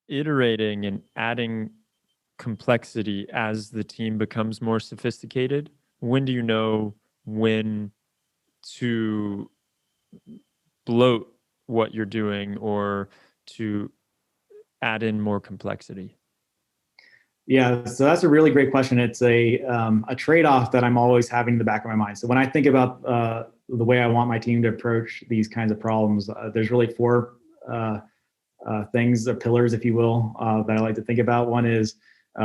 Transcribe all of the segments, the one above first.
iterating and adding complexity as the team becomes more sophisticated? When do you know when to bloat what you're doing or to add in more complexity? Yeah, so that's a really great question. It's a trade-off that I'm always having in the back of my mind. So when I think about the way I want my team to approach these kinds of problems, there's really four things, or pillars, if you will, that I like to think about. One is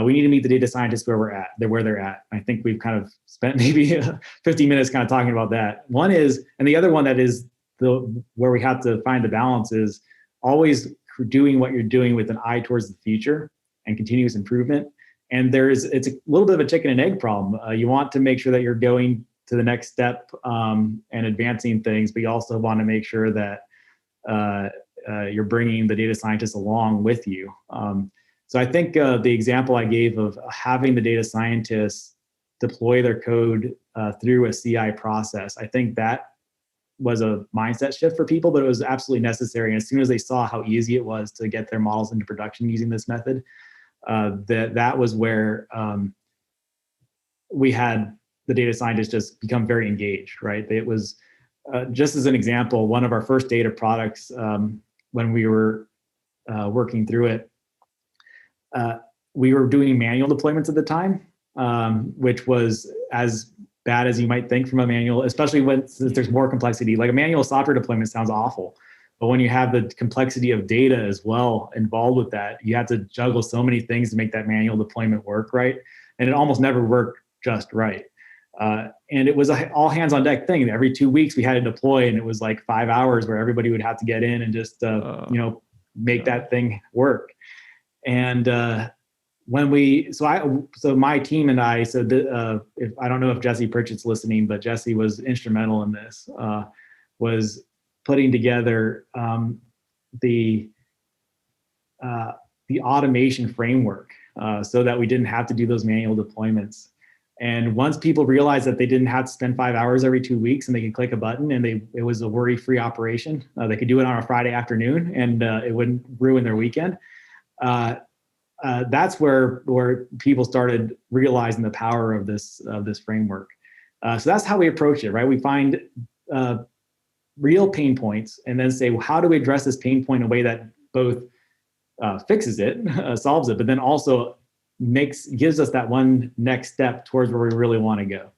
we need to meet the data scientists where they're at. I think we've kind of spent maybe 50 minutes kind of talking about that. One is, and the other one that is where we have to find the balance is always doing what you're doing with an eye towards the future and continuous improvement. And it's a little bit of a chicken and egg problem. You want to make sure that you're going to the next step and advancing things, but you also want to make sure that you're bringing the data scientists along with you. So I think the example I gave of having the data scientists deploy their code through a CI process, I think that was a mindset shift for people, but it was absolutely necessary. And as soon as they saw how easy it was to get their models into production using this method, that was where we had the data scientists just become very engaged, right? It was, just as an example, one of our first data products, when we were working through it, we were doing manual deployments at the time, which was as bad as you might think from a manual, especially since there's more complexity. Like a manual software deployment sounds awful, but when you have the complexity of data as well involved with that, you have to juggle so many things to make that manual deployment work right. And it almost never worked just right. And it was an all hands on deck thing. Every 2 weeks we had to deploy, and it was like 5 hours where everybody would have to get in and just, make that thing work. And so my team and I, if I don't know if Jesse Pritchett's listening, but Jesse was instrumental in this, was putting together the automation framework so that we didn't have to do those manual deployments. And once people realized that they didn't have to spend 5 hours every 2 weeks and they could click a button and it was a worry-free operation, they could do it on a Friday afternoon and it wouldn't ruin their weekend. That's where people started realizing the power of this framework. So that's how we approach it, right? We find real pain points and then say, well, how do we address this pain point in a way that both fixes it, solves it, but then also gives us that one next step towards where we really want to go.